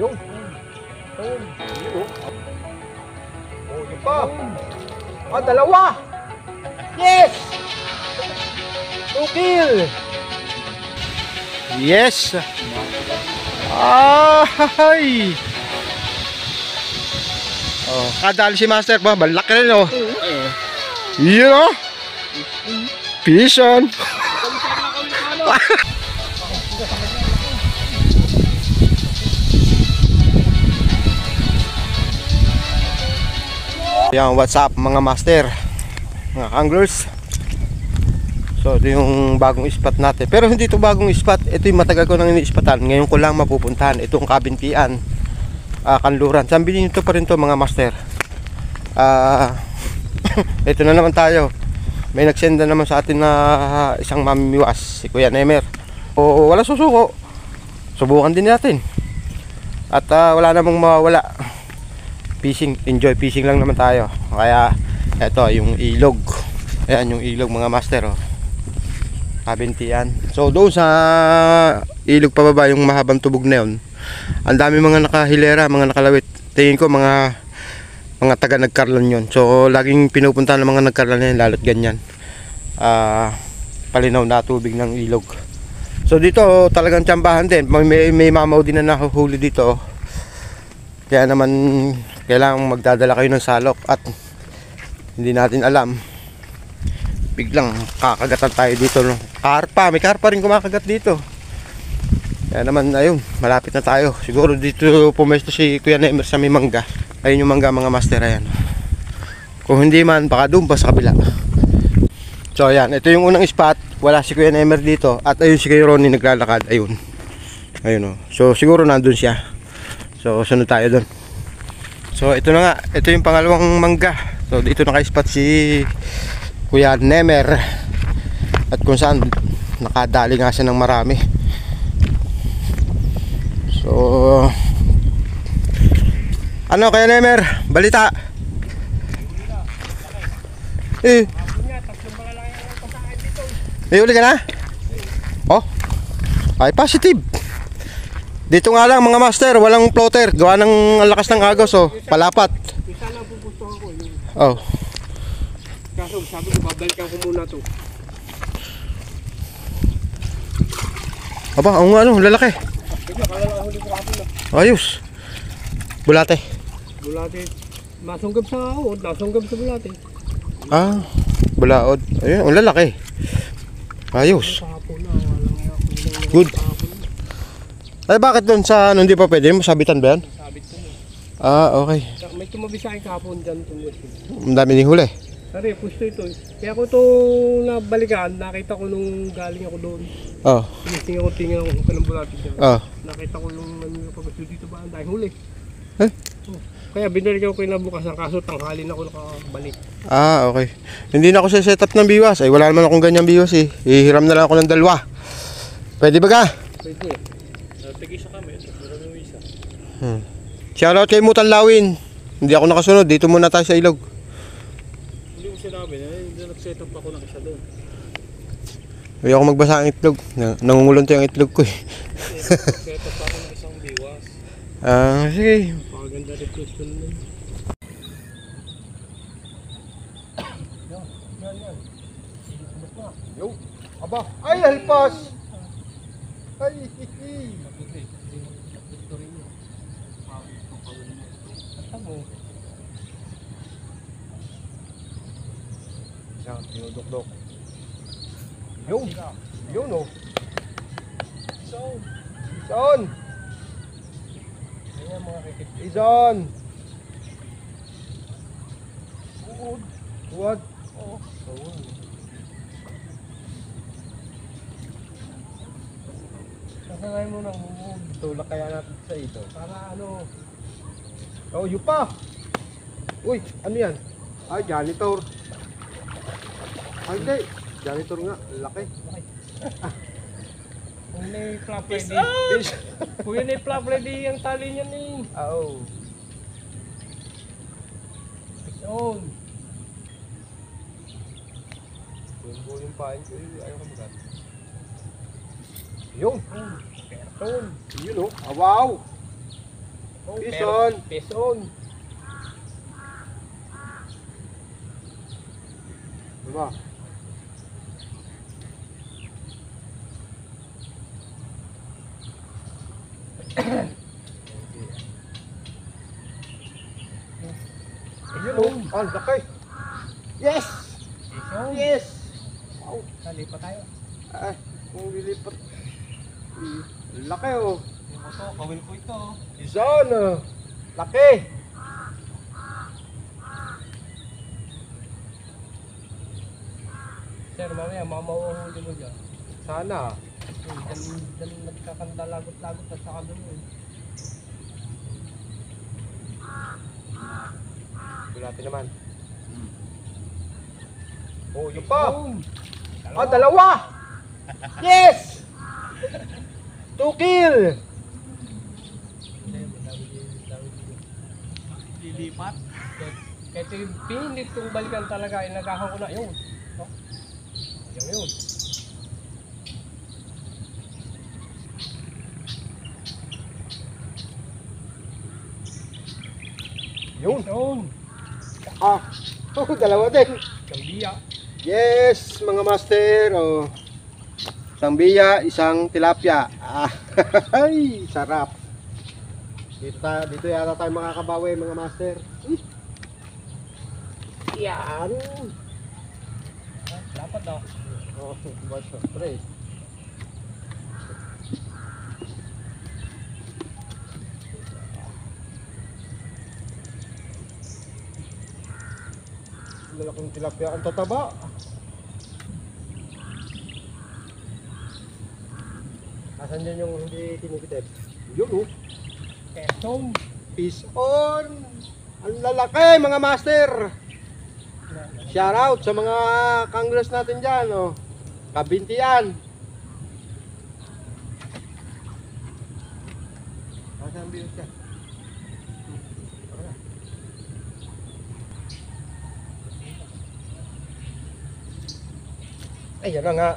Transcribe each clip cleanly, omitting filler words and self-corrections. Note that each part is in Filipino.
Yung. Yun. Oh, yun pa. Ah, dalawa. Yes! 2 kill. Yes. Ay. Oh, kadali si Master ba? Balak rin oh. Yun oh. Fish on. Yan, what's up mga master, mga anglers. So ito yung bagong spot natin. Pero hindi ito bagong spot. Ito yung matagal ko nang ini-spotan. Ngayon ko lang mapupuntahan. Itong Kabintian, Kanluran. Sambilin nyo pa rin to mga master. Ito na naman tayo. May nagsenda naman sa atin na isang mamimiwas, si Kuya Nemer. O wala susuko, subukan din natin. At wala namang mawawala. Fishing, enjoy fishing lang naman tayo. Kaya ito yung ilog. Ayan yung ilog mga master oh. Kabintian. So doon sa ilog pababa, yung mahabang tubog na yun, ang dami mga nakahilera, mga nakalawit. Tingin ko mga taga nagkarlan yun. So laging pinupunta ng mga nagkarlan yan, lalo't ganyan palinaw na tubig ng ilog. So dito talagang tsambahan din. May mamaw din na nahuhuli dito. Kaya naman kailangan magdadala kayo ng salok. At hindi natin alam, biglang kakagatan tayo dito no? Karpa, may karpa rin kumakagat dito. Kaya naman ayun, malapit na tayo. Siguro dito pumesto si Kuya Nemer sa may mangga. Ayun yung mangga mga master, ayan. Kung hindi man, baka doon pa sa kabila. So ayan, ito yung unang spot. Wala si Kuya Nemer dito. At ayun si Kuya Ronnie naglalakad. Ayun. Ayun oh. So siguro nandun siya. So sunod tayo doon. So ito na nga, ito yung pangalawang mangga. So dito naka-spot si Kuya Nemer. At kung saan nakadali nga siya ng marami. So ano Kuya Nemer? Balita? May uli ka na? Oh? Ay positive. Dito nga lang mga master, walang floater. Gawa ng lakas ng agos oh. Palapat. Isa lang pupustuhan ko yun. Oh. Kaso sabi ko babalikan ko muna to. Aba, ang ano, lalaki. Bigla kalala huli ko kapon na. Ayos. Bulate. Bulate. Masunggab sa ahod, nasunggab sa bulate. Ah, bulaod. Ayun, ang lalaki. Ayos. Kahapon na, walang ako. Good. Ay bakit doon sa ano hindi pa pwede? Masabitan ba yan? Sabit ko na. Ah, okay. May tumabi sa akin kahapon dyan. Ang dami din huli. Sari, pusto ito eh. Kaya ko ito nabalikan, nakita ko nung galing ako doon. Oh. Tingin ako kung kanang bulate dyan. Oh. Nakita ko yung pagkasunod dito ba, ang dahil huli. Eh? Oh. Kaya binalikan ko yung nabukasan, kaso tanghalin ako nakabalik. Ah, okay. Hindi na ako sa setup ng biwas. Ay, wala naman akong ganyang biwas eh. Ihiram na lang ako ng dalawa. Pwede ba ka? Pwede eh. Tigisa kami, siguro ng isa. Shoutout kay Mutan Lawin. Hindi ako nakasunod. Dito muna tayo sa ilog. Hindi ko sinabi na, hindi nag-setup ako ng isa doon. Ayaw ako magbasa ang itlog. Nangungulunto yung itlog ko eh. Nag-setup ako ng isang biwas. Ah, sige. Paganda rin question na yun. Yan. Yo, aba, ay halpas. Ay, hihi. Yan, tinudok-dok. Yun oh. Ison. Ayan mga kikit. Ison. Uwad. Oo. Sasangay mo ng humog. Tulak kaya natin sa ito. Para ano, Oh, yupa. Uy, ano yan? Ay, janitor. Ay, hindi. Janitor nga, laki. kung may flap Peace ready. out! Kung yun ay flap ready, ang tali niya ni. Oo. Peace on. Yung pain ko, ayaw ka magat. Yung. Yun. Yun oh. Ah, wow. Oh, Pison. Pison. Diba? Ayun oh. Ah, laki. Yes! Pison. Yes! Wow. Dali pa tayo. Ah, kung lilipat. Laki oh. Yung ito, kawil ko ito. Ison oh. Laki. Sir, mamaya mamauhuli mo dyan. Sana. Dyan nagkakandalagot-lagot at saka doon eh. Bulati naman. Oh, yun pa. Boom! Ah, dalawa! Yes! 2 kill! Lilipat. Kahit yung pinit kong balikan talaga, inagahan ko na. Yun. Oh. Yun. Yun. Yun. Ah, oh, dalawa din. Kambiya. Yes, mga master. Oh. Isang biya, isang tilapia. Ah, ay, sarap. Dito yata tayo makakabawi, mga master. Yan. Dapat daw. Oh, what's the spray? Lalaking tilapia ang tataba. Asan dyan yung hindi kinikitip? Yun oh. Pison. Peace on! Ang lalaki mga master! Shout out sa mga congress natin dyan oh. Kabintian. Asan ang bilis ka? Ay, yan na nga.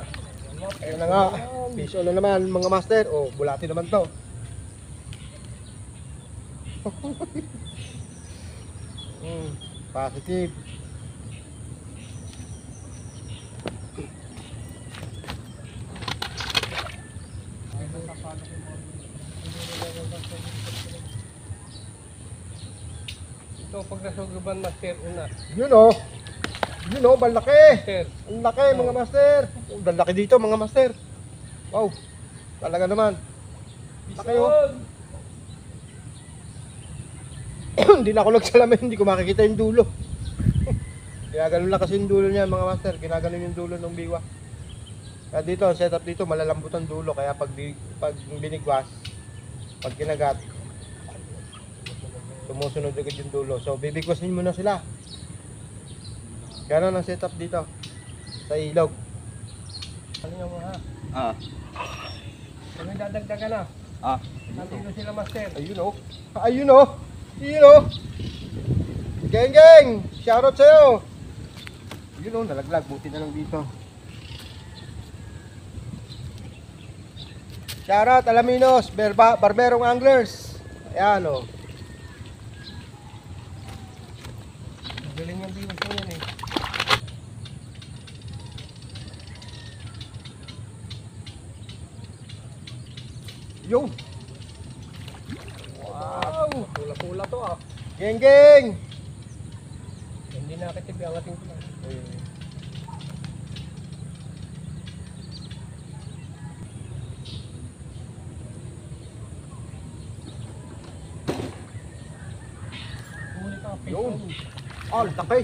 Ayan na nga. Piso na naman mga master. Oh, bulati naman to. Positive. Ito pag nasugaban master una. Yun oh. Yun oh, balaki. Master. Ang laki mga master. Oh, laki dito mga master. Wow. Talaga naman. Laki oh. Hindi na ako nagsalamin, hindi ko makikita yung dulo. Kaya ganun lang kasi yung dulo niya mga master. Ginaganon yung dulo ng biwa. Kaya dito, ang setup dito, malalambot ang dulo. Kaya pag binigwas, pag kinagat, tumusunod agad yung dulo. So bibigwasin mo na sila. Ganon ang setup dito sa ilog. Ano nyo mo ha? Ah. Kami dadagdagan na. Ah. Nandito sila master. Ayun oh. Ayun oh. Ayun oh. Geng geng. Shoutout sa'yo. Ayun oh, nalaglag. Buti na lang dito. Shoutout Alaminos, Barberong Anglers. Ayan oh. Galing yung biwas mo yan eh. Yo. Wow! Pula-pula to ah. Geng geng. Hindi nakatip yung ating pula. Huli ka, Yun. pison. Oh, laki.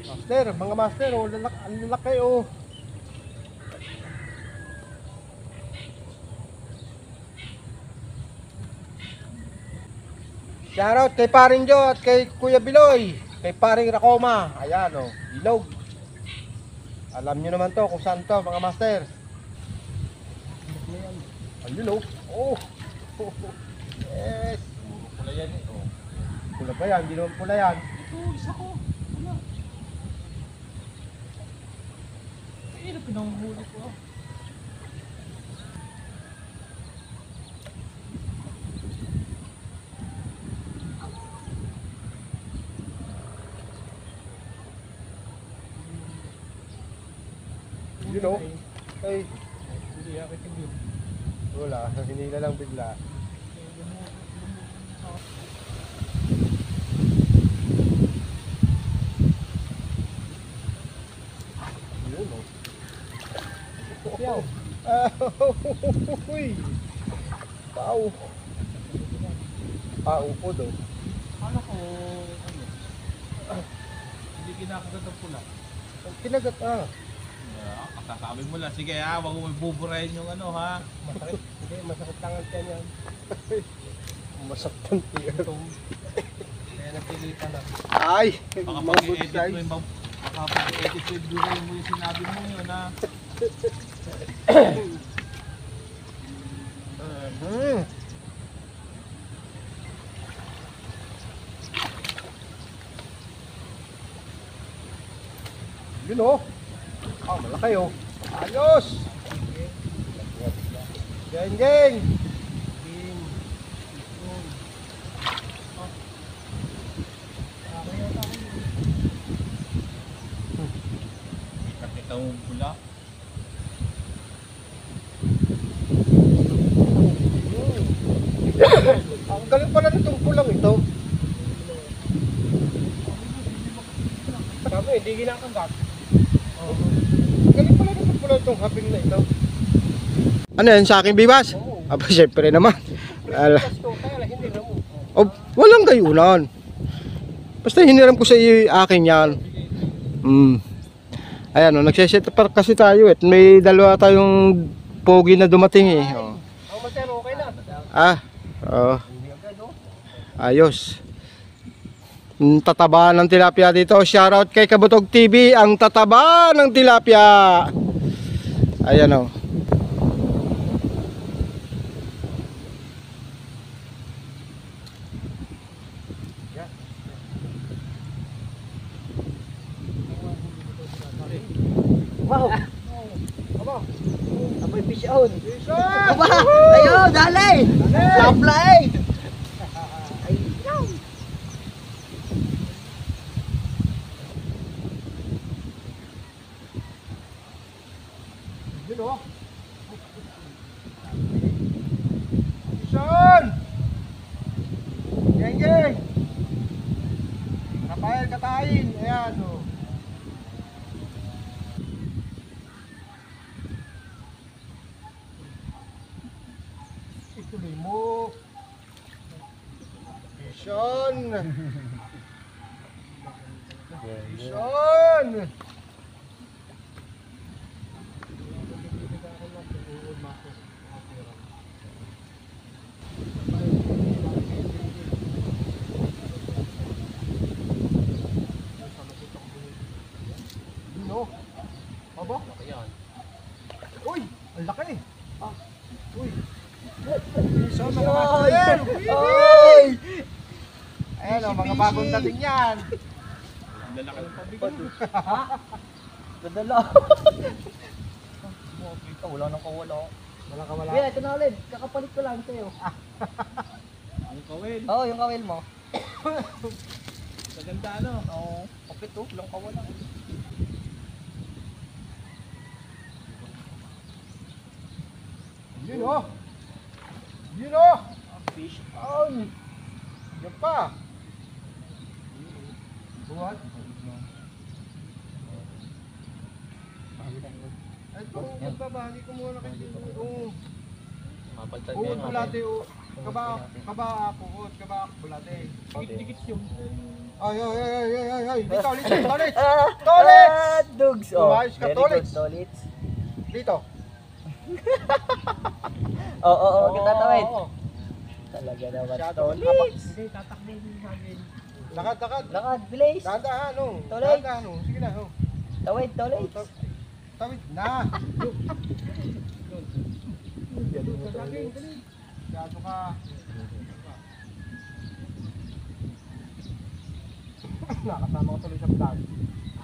Master, mga master oh, ang laki oh. Shoutout kay Paring Jo at kay Kuya Biloy, kay Paring Racoma. Ayan oh, ilog. Alam nyo naman to kung saan to mga master. Ayun oh. Oh. Yes. Pula yan eh. Oh. Pula pa yan, hindi naman pula yan. Ito, isa ko. Wala. Eh, pinanghuli ko. Yun o. Ay, Hindi ako tigil. wala. Hinila lang bigla. Yun o. Siyaw. Uy! Pau! Pau po do. Ano ko, hindi kinakagat ang pula. Kinagat ah. Kasasabi mo lang, sige ha, wag mo buburahin yung ano ha. Masakit. Hindi, masakit lang ang tiyan yan. Masaktan tiyan. Kaya napilitan na. Ay! Baka Mga good pag-edit mo size. yung baka pag-edit mo yung sinabi mo yun ha. Hmm. Yun o. Ah, malaki o. Ayos! Geng, geng! Nakita mo pula. Ang galing pala nitong pulang ito. Sabi, hindi ginakagat. Ang galing pala nitong pulang itong haping na ito. Ano yan, sa aking bibas? Oo. Aba, syempre naman. Ala. Gusto, kaya lang, hindi na mo. Oh, walang gayunan. Basta hiniram ko sa iyo akin yan. Ayan o, nagsiset up kasi tayo eh. May dalawa tayong pogi na dumating eh. Oh. Ang master, okay na. Ah, oh. Ayos. Tataba ng tilapia dito. Shoutout kay Kabutog TV. Ang tataba ng tilapia. Ayan o. Wow! Aba, Amoy fish on! Isa! Aba! Ayun! Dali! Supply! Ayun! Yun o. Ison! Geng, geng! Rafael Katayin. Ayan o. Ituloy mo. Ison! Ison! Yun o. Aba? ayan. Uy! Ang laki! Uy! So, mga Oy! master! Oy! Ayan o, mga bagong dating yan! Ang lalaki ng pabigat. Dadala! Kita, wala nang kawala. Wala ka wala. Kuya, ito na ulit. Kakapalit ko lang sa'yo. Ang kawil. Oo, yung kawil mo. Maganda ano. Oo. Kapit to, walang kawala. Yun o! Yun o! Fish On! Yan pa! Buhat? Ay, kung magbabahagi ko muna kayo dito. Oo. Mapaltan Uod bulate o. Kaba puod, kaba bulate. Dikit-dikit yung. Ay, ay, ay, ay, ay, ay, ay. Dito, dito, tolit! Tolit! Dogs! Umayos ka, Very tolits. good, tolits. Dito. Oo, kita tawid. Oo. Talaga naman, Masyado tolits. Hindi, tatakbo yung hagin. Lakad, lakad. Lakad, bilis. Dahan-dahan, oh. Tolit. Dahan-dahan, oh. Sige na, oh. Tawid, tolits. Tawid na. Hagin, dali. Gato ka. Nakasama ko tuloy sa vlog.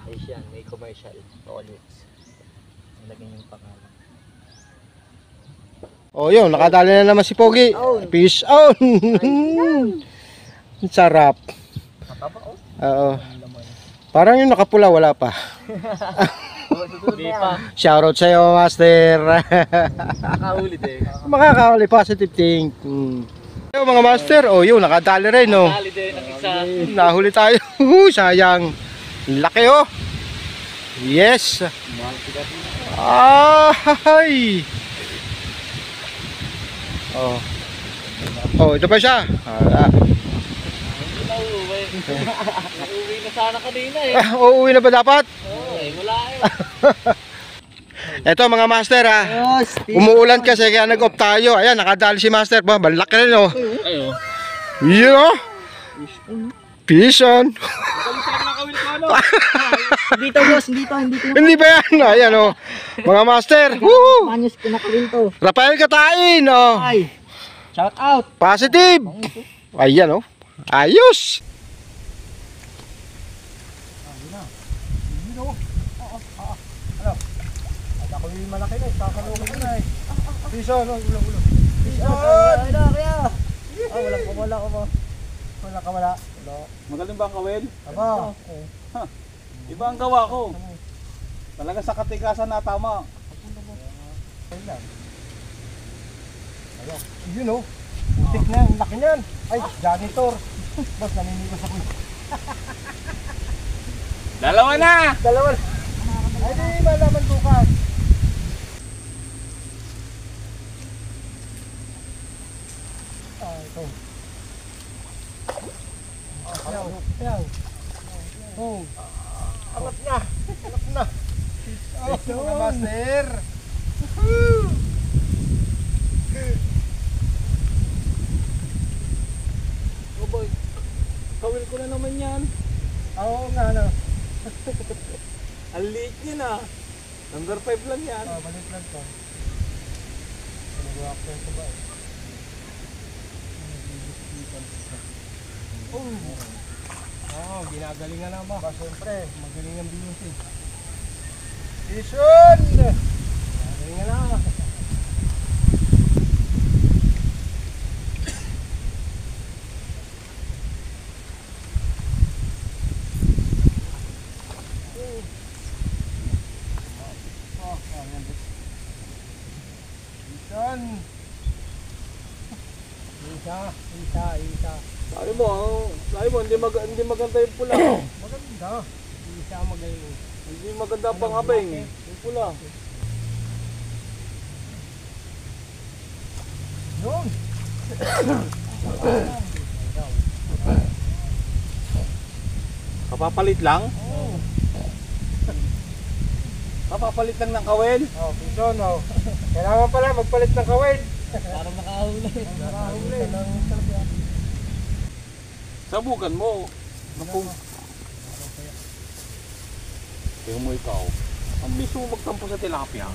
Ayos yan, may commercial. Tolits. Nalagyan yung pangalan. Oh, yun. Nakadali na naman si Pogi. On. Fish on. Sarap. Mataba, oh. Oo. Ang laman. Parang yung nakapula, wala pa. Hindi pa. Shoutout sa'yo, Master. Nakahuli din. Makakahuli, positive think. Yo, mga Master, oh yun, nakadali rin, no. Nakahuli din ang isa. Nahuli tayo. Sayang. Laki, oh. Yes. Ay. Oh. Oh, ito pa siya. Hindi na uuwi. Uuwi na sana kanina eh. Uuwi na ba dapat? Oo eh, wala eh. Ito mga Master, ha. Umuulan kasi kaya nag-off tayo. Ayan, nakadali si Master. Balak rin, oh. Ayo. Yun, oh. Fish on. Dito boss, dito. Hindi ba yan? Ayan, oh. Mga Master. Woo! Manyos kinakawin to. Rafael Katain, oh. Ay, shout out. Positive. Ayan, oh. Ayos. Ako yung malaki na, kakalungan na eh. Piso, no, ulo. Ay na, kaya. Wala ko mo. Wala. Magaling ba ang kawil? Aba, Iba ang gawa ko. Talaga sa katikasan na tama. yun oh. Putik na, ang laki niyan. Ay, janitor. Boss, naniniwas ako. Dalawa na! Dalawa. Ay, di malaman bukas. Ito. Yan. Oh. Alat na. Oh, mga master. Oh boy, kawil ko na naman yan. Oo nga, no. Ang liit yun ah. Number 5 lang yan. Balik lang to. Nagawa ko ito ba? Ginagalingan na ba? Siyempre, magaling ang bilis eh. Vision! Magalingan na. Vision! Isa. Sabi mo, hindi maganda yung pula. Maganda. Isa magaling. Hindi maganda pang abeng. Yung pula. Yun! Kapapalit lang? Oh. Kapapalit lang ng kawil? Oh, Vision, oh. Kailangan pala magpalit ng kawin. Para makahuli. Nakahuli. Sabugan mo. Napong. Tingnan mo ikaw. Ang biso magtampo sa tilapia.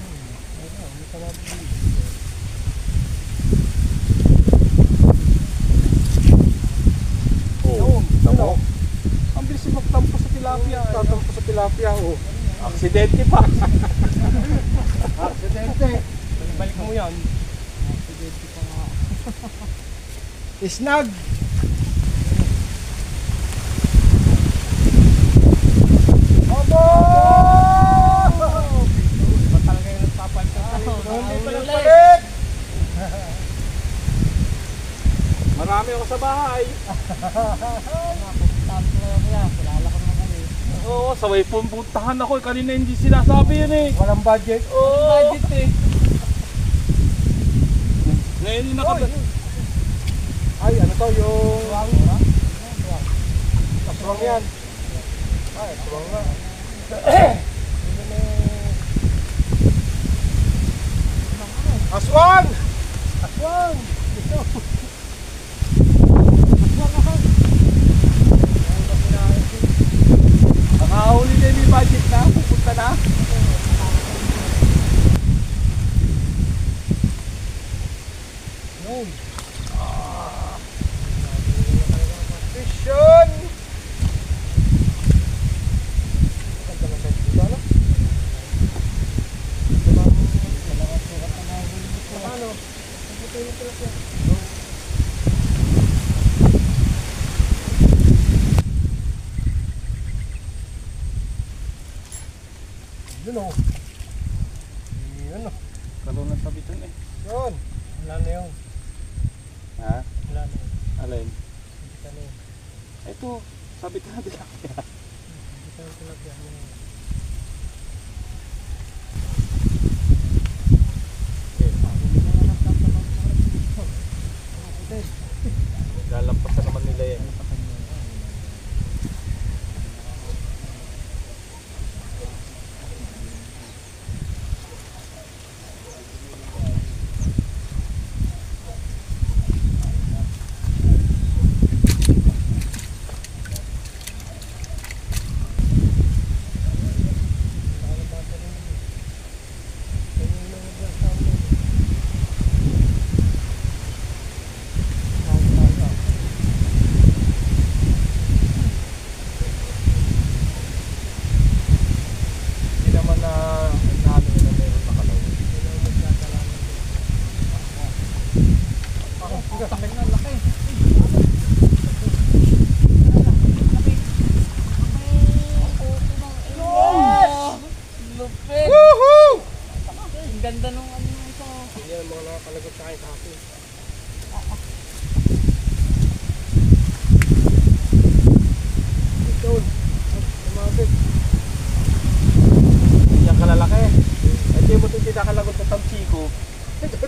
Oh, tamo. Ang bilis magtampo sa tilapia. Tatampo sa tilapia, oh. Aksidente pa. Aksidente. Balik mo yan. Aksidente pa nga. Snag. Obo! Ba talaga yung nagpapalit? Hindi pa nagpalit. Marami ako sa bahay. Oo, sabay puntahan ako. Kanina hindi sinasabi yun eh. Walang budget. Oo. Budget eh. Ngayon yung Ay, ano to yung... Aswang yan. Ay, aswang nga. Aswang! Aswang! Ito. nakahuli na yung budget na. Pupunta na. Yun. Vision! Yun o. Wala na yun. Ha? Wala na yun. Alin? Hindi ka na yun. Ito, sabit na din. Hindi ka na tilapia mo na yun. Lalampasan naman nila yan. Hindi naman na naano nila meron nakalaw. Ang sakit na, laki. Lupit! Woohoo! Ang ganda nung ano ito. Hindi yan ang mga nakakalagot sa akin kahapon. Ito. Lumabit. Yan kalalaki. Ito yung buti hindi nakalagot sa tamsiko.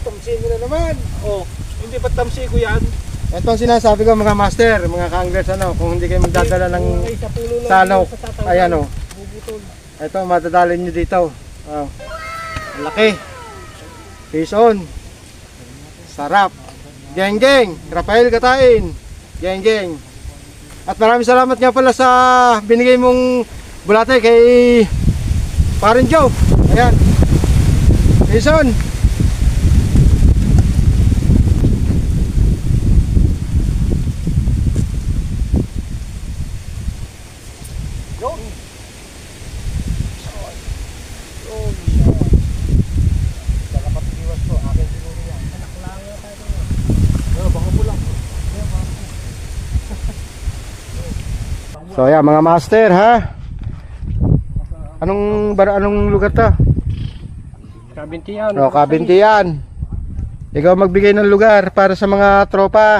Tamsin na naman. Oh, hindi pa tamsiko yan. Ito ang sinasabi ko mga master, mga ka-anglers, ano, kung hindi kayo magdadala ng Ay, sa pulo lang salok, yun, sa tatanggal. ayan o. Bubutol. Ito, madadalin nyo dito. Oh. Laki. Fish on. Sarap. Geng geng. Rafael Katain. Geng geng. At maraming salamat nga pala sa binigay mong bulate kay Parin Joe. Ayan. Fish on. So ayan mga master ha. Anong lugar to? Kabintihan. Kabintihan. Ikaw magbigay ng lugar para sa mga tropa.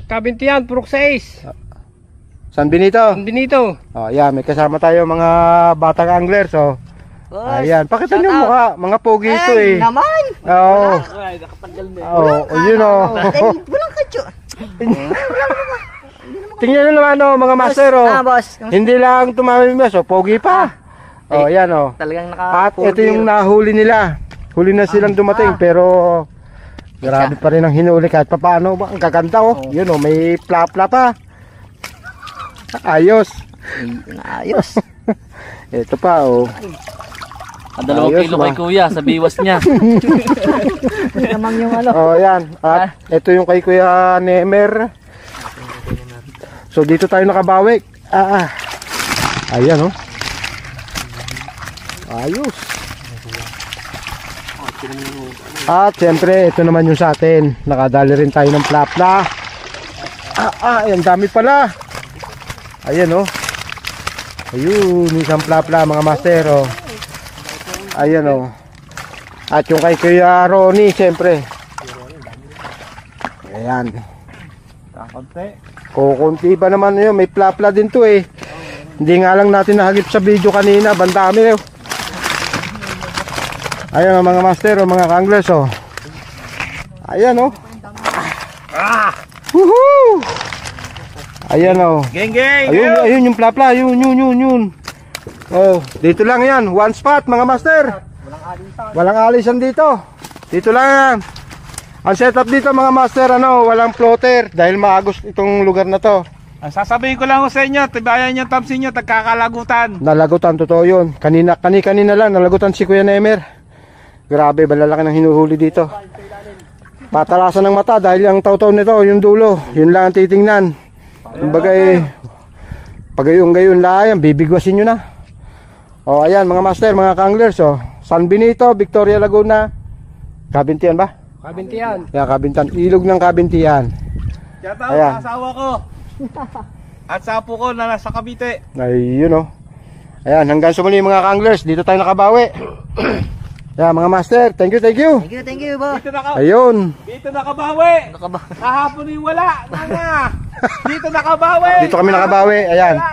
Kabintihan, Purok 6. San Benito. San Benito. Ayan, may kasama tayo mga batang angler. So, Boss, ayan, pakita shout nyo out. mukha. Mga pogi ito Ay, eh. naman! Oo. Ay, nakapanggal na. Oo, yun o. Ay, walang katyo. Tingnan nyo naman mga master o. Boss. Hindi lang tumamimos o, pogi pa. O, yan o. Talagang At ito yung nahuli nila. Huli na silang dumating pero grabe pa rin ang hinuli kahit paano. Ang gaganda oh. Yun oh, may plapla pa. Ayos. Ayos. Ito pa oh. Dalawang Ayos kilo ba? kay kuya sa biwas niya. Naman yung ano. Oh, yan. At ito yung kay Kuya Nemer. So dito tayo nakabawi. Ayan oh. Ayos. At siyempre ito naman yung sa atin. Nakadali rin tayo ng plapla. Ayan dami pala. Ayan oh. Ayun, isang plapla mga master oh. Ayan oh. At yung kay Kuya Ronnie siyempre. Ayan. Kakunti. Kukunti pa naman yun. May plapla din to eh. Hindi nga lang natin nahagip sa video kanina. Bandami oh. Ayan oh, mga master oh, mga kanglers oh. Ayan oh. Woohoo! Ayan oh. Geng geng. Ayun yung plapla. Yun. Oh, dito lang yan. One spot mga master. Walang alisan dito. Dito lang yan. Ang setup dito mga master, walang floater dahil maagos itong lugar na to. Ang sasabihin ko lang sa inyo, tibayan yung tamsin nyo, tagkakalagutan. Nalagutan, totoo yun. Kanina lang, nalagutan si Kuya Nemer. Grabe, balalaki ng hinuhuli dito. Patalasan ng mata dahil ang taw-taw nito, yung dulo, yun lang ang titingnan. Kumbaga pagayong-gayon lang, bibigwasin nyo na. O ayan mga master, mga kanglers, San Benito, Victoria Laguna. Kabintihan ba? Kabintihan. Yan, Kabintihan. Ilog ng Kabintihan. Yata Ayan. ang asawa ko. At sapo ko na nasa Cavite. Ayun oh. Ayan, hanggang sa muli mga kanglers, dito tayo nakabawi. Yan mga master, thank you, thank you. Thank you, ba? Ayun. Dito nakabawi. Kahapon yung wala. Nanga. Dito nakabawi. Dito kami nakabawi. Ayan. Wala.